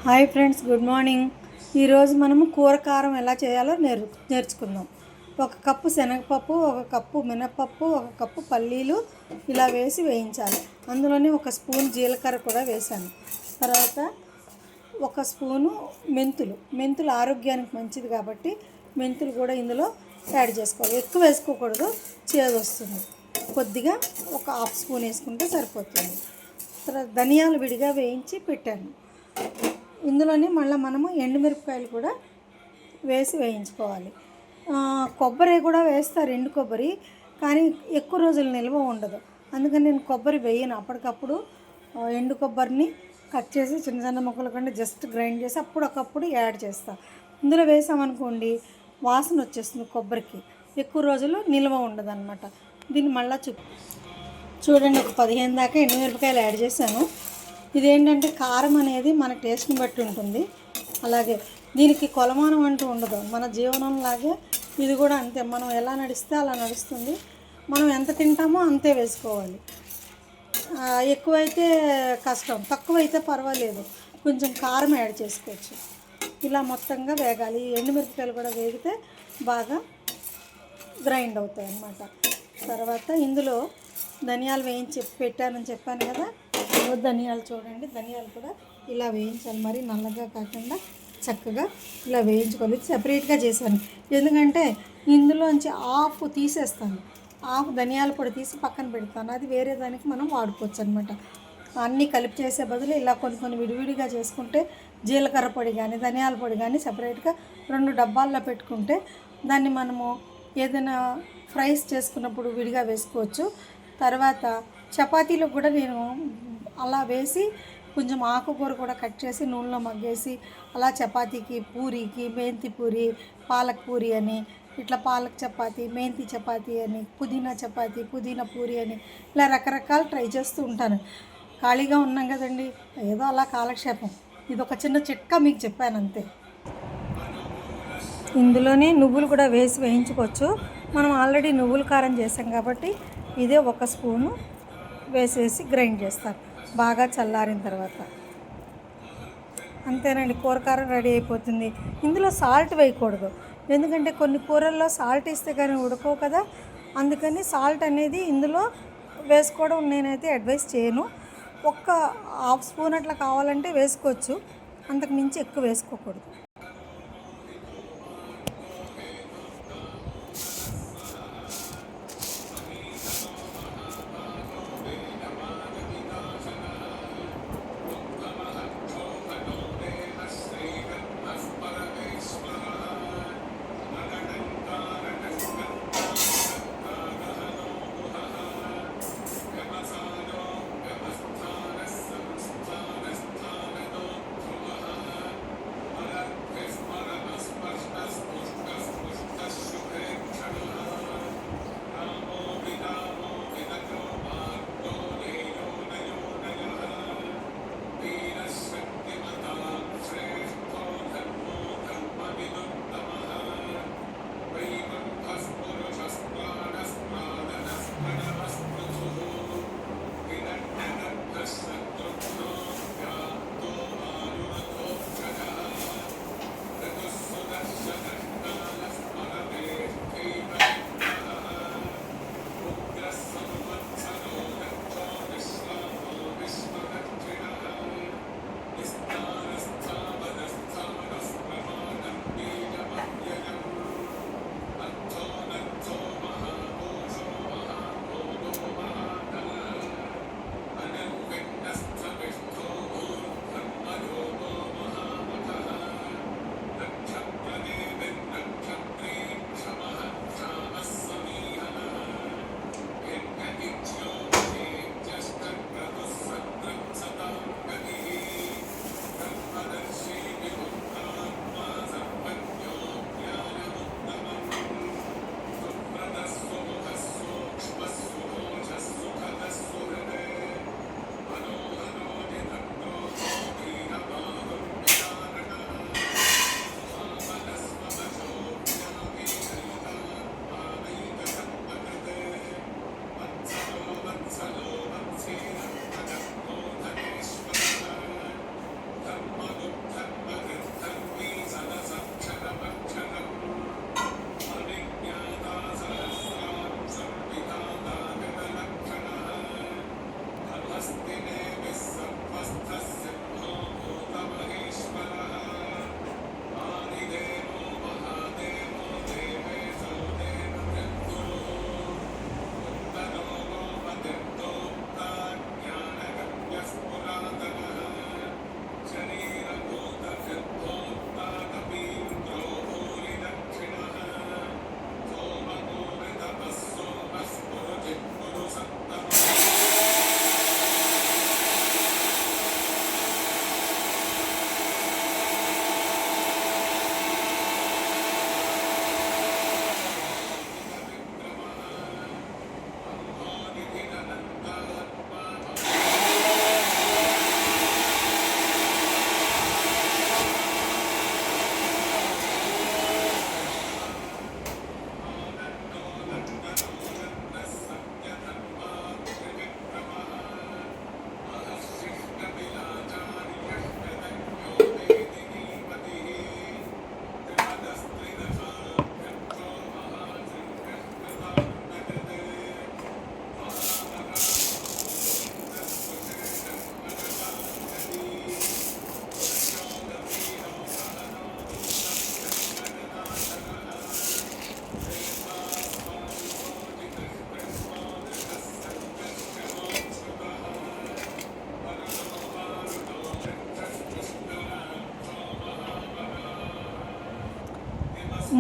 Hi friends, good morning. ఈరోజు మనము కూర కారం ఎలా చేయాలో నేర్చుకుందాం. 1 కప్పు శనగపప్పు, 1 కప్పు మినపప్పు, 1 కప్పు పల్లీలు ఇలా వేసి వేయించాలి. అందులోనే 1 స్పూన్ జీలకర్ర కూడా వేసాను. తర్వాత 1 స్పూను మెంతులు ఆరోగ్యానికి మంచిది కాబట్టి మెంతులు కూడా ఇందులో యాడ్ చేసుకోవాలి. ఎక్కువ వేసుకోకూడదు, చేదు వస్తుంది. కొద్దిగా 1/2 స్పూన్ వేసుకుంటే సరిపోతుంది. తర్వాత ధనియాలు విడిగా వేయించి పెట్టాను. ఇందులోనే మళ్ళీ మనము ఎండుమిరపకాయలు కూడా వేసి వేయించుకోవాలి. కొబ్బరి కూడా వేస్తారు, ఎండు కొబ్బరి, కానీ ఎక్కువ రోజులు నిల్వ ఉండదు. అందుకని నేను కొబ్బరి వేయను. అప్పటికప్పుడు ఎండు కొబ్బరిని కట్ చేసి చిన్న చిన్న ముక్కలు కంటే జస్ట్ గ్రైండ్ చేసి అప్పుడప్పుడు యాడ్ చేస్తాను. ఇందులో వేసామనుకోండి వాసన వచ్చేస్తుంది, కొబ్బరికి ఎక్కువ రోజులు నిల్వ ఉండదు అనమాట. దీన్ని మళ్ళీ చూడండి, ఒక 15 దాకా ఎండుమిరపకాయలు యాడ్ చేశాను. ఇదేంటంటే కారం అనేది మన టేస్ట్ని బట్టి ఉంటుంది. అలాగే దీనికి కొలమానం అంటూ ఉండదు. మన జీవనంలాగే ఇది కూడా అంతే. మనం ఎలా నడిస్తే అలా నడుస్తుంది. మనం ఎంత తింటామో అంతే వేసుకోవాలి. ఎక్కువైతే కష్టం, తక్కువైతే పర్వాలేదు, కొంచెం కారం యాడ్ చేసుకోవచ్చు. ఇలా మొత్తంగా వేగాలి. ఎండుమిరపకాయలు కూడా వేగితే బాగా గ్రైండ్ అవుతాయి అన్నమాట. తర్వాత ఇందులో ధనియాలు వేయించి పెట్టానని చెప్పాను కదా, ధనియాలు చూడండి, ధనియాలు కూడా ఇలా వేయించాలి. మరి నల్లగా కాకుండా చక్కగా ఇలా వేయించుకోవాలి. సెపరేట్గా చేశాను, ఎందుకంటే ఇందులోంచి హాఫ్ తీసేస్తాను. హాఫ్ ధనియాల పొడి తీసి పక్కన పెడతాను. అది వేరే దానికి మనం వాడుకోవచ్చు అనమాట. అన్నీ కలిపి చేసే బదులు ఇలా కొన్ని విడివిడిగా చేసుకుంటే జీలకర్ర పొడి కానీ ధనియాల పొడి కానీ సెపరేట్గా 2 డబ్బాల్లో పెట్టుకుంటే దాన్ని మనము ఏదైనా ఫ్రైస్ చేసుకున్నప్పుడు విడిగా వేసుకోవచ్చు. తర్వాత చపాతీలకు కూడా నేను అలా వేసి కొంచెం ఆకుకూర కూడా కట్ చేసి నూనెలో మగ్గేసి అలా చపాతీకి, పూరీకి, మెంతి పూరి, పాలక్ పూరి అని, ఇట్లా పాలక్ చపాతీ, మెంతి చపాతీ అని, పుదీనా చపాతీ, పుదీనా పూరి అని ఇలా రకరకాలు ట్రై చేస్తూ ఉంటాను. ఖాళీగా ఉన్నాం కదండి, ఏదో అలా కాలక్షేపం. ఇది ఒక చిన్న చిట్కా మీకు చెప్పాను అంతే. ఇందులోనే నువ్వులు కూడా వేసి వేయించుకోవచ్చు. మనం ఆల్రెడీ నువ్వుల కారం చేసాం కాబట్టి ఇదే 1 స్పూను వేసేసి గ్రైండ్ చేస్తాను బాగా చల్లారిన తర్వాత. అంతేనండి, కూర కారం రెడీ అయిపోతుంది. ఇందులో సాల్ట్ వేయకూడదు, ఎందుకంటే కొన్ని కూరల్లో సాల్ట్ ఇస్తే కానీ ఉడకవు కదా. అందుకని సాల్ట్ అనేది ఇందులో వేసుకోవడం నేనైతే అడ్వైస్ చేయను. 1/2 స్పూన్ అట్లా కావాలంటే వేసుకోవచ్చు, అంతకు మించి ఎక్కువ వేసుకోకూడదు.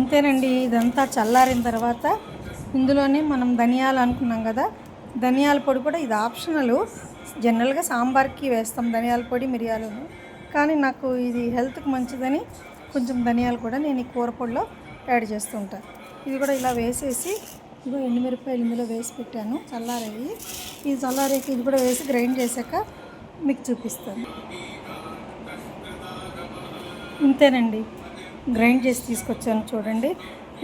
ఇంతేనండి. ఇదంతా చల్లారిన తర్వాత ఇందులోనే మనం ధనియాలు అనుకున్నాం కదా, ధనియాల పొడి కూడా ఇది ఆప్షనల్. జనరల్గా సాంబార్కి వేస్తాం ధనియాల పొడి మిరియాలను, కానీ నాకు ఇది హెల్త్కి మంచిదని కొంచెం ధనియాలు కూడా నేను ఈ కూర పొడిలో యాడ్ చేస్తూ ఉంటాను. ఇది కూడా ఇలా వేసేసి ఇదిగో ఎండుమిరపకాయలు ఇందులో వేసి పెట్టాను చల్లారాయి. ఇది చల్లారాక ఇది కూడా వేసి గ్రైండ్ చేశాక మీకు చూపిస్తాను. ఇంతేనండి, గ్రైండ్ చేసి తీసుకొచ్చాను చూడండి.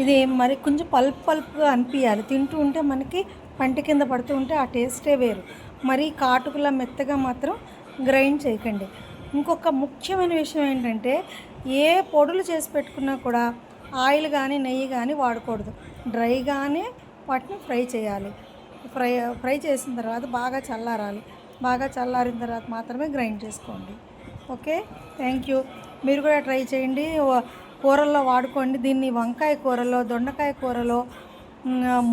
ఇది మరి కొంచెం పల్ప్గా అనిపించాలి, తింటూ ఉంటే మనకి పంటి కింద పడుతూ ఉంటే ఆ టేస్టే వేరు. మరి కాటుకులా మెత్తగా మాత్రం గ్రైండ్ చేయకండి. ఇంకొక ముఖ్యమైన విషయం ఏంటంటే, ఏ పొడులు చేసి పెట్టుకున్నా కూడా ఆయిల్ కానీ నెయ్యి కానీ వాడకూడదు. డ్రైగానే వాటిని ఫ్రై చేయాలి. ఫ్రై చేసిన తర్వాత బాగా చల్లారాలి. బాగా చల్లారిన తర్వాత మాత్రమే గ్రైండ్ చేసుకోండి. Okay, thank you. మీరు కూడా ట్రై చేయండి, కూరల్లో వాడుకోండి దీన్ని. వంకాయ కూరలో, దొండకాయ కూరలో,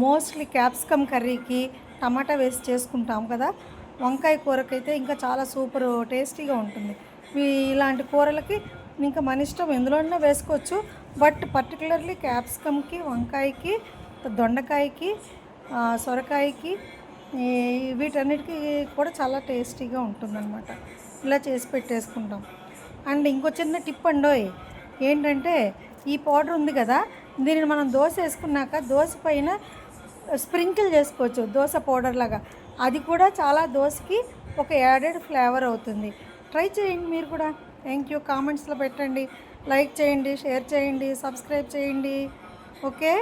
మోస్ట్లీ క్యాప్సికమ్ కర్రీకి టమాటా వేసి చేసుకుంటాం కదా, వంకాయ కూరకైతే ఇంకా చాలా సూపర్ టేస్టీగా ఉంటుంది. ఇలాంటి కూరలకి ఇంకా మన ఇష్టం ఎందులోనే వేసుకోవచ్చు, బట్ పర్టికులర్లీ క్యాప్సికమ్కి, వంకాయకి, దొండకాయకి, సొరకాయకి, వీటన్నిటికీ కూడా చాలా టేస్టీగా ఉంటుందన్నమాట. ఇలా చేసి పెట్టేసుకుంటాం. అండ్ ఇంకో చిన్న టిప్ అండోయ్ ఏంటంటే, ఈ పౌడర్ ఉంది కదా, దీనిని మనం దోశ వేసుకున్నాక దోశ పైన స్ప్రింకిల్ చేసుకోవచ్చు దోశ పౌడర్ లాగా. అది కూడా చాలా దోశకి ఒక యాడెడ్ ఫ్లేవర్ అవుతుంది. ట్రై చేయండి మీరు కూడా. Thank you. కామెంట్స్లో పెట్టండి, లైక్ చేయండి, షేర్ చేయండి, సబ్స్క్రైబ్ చేయండి. ఓకే.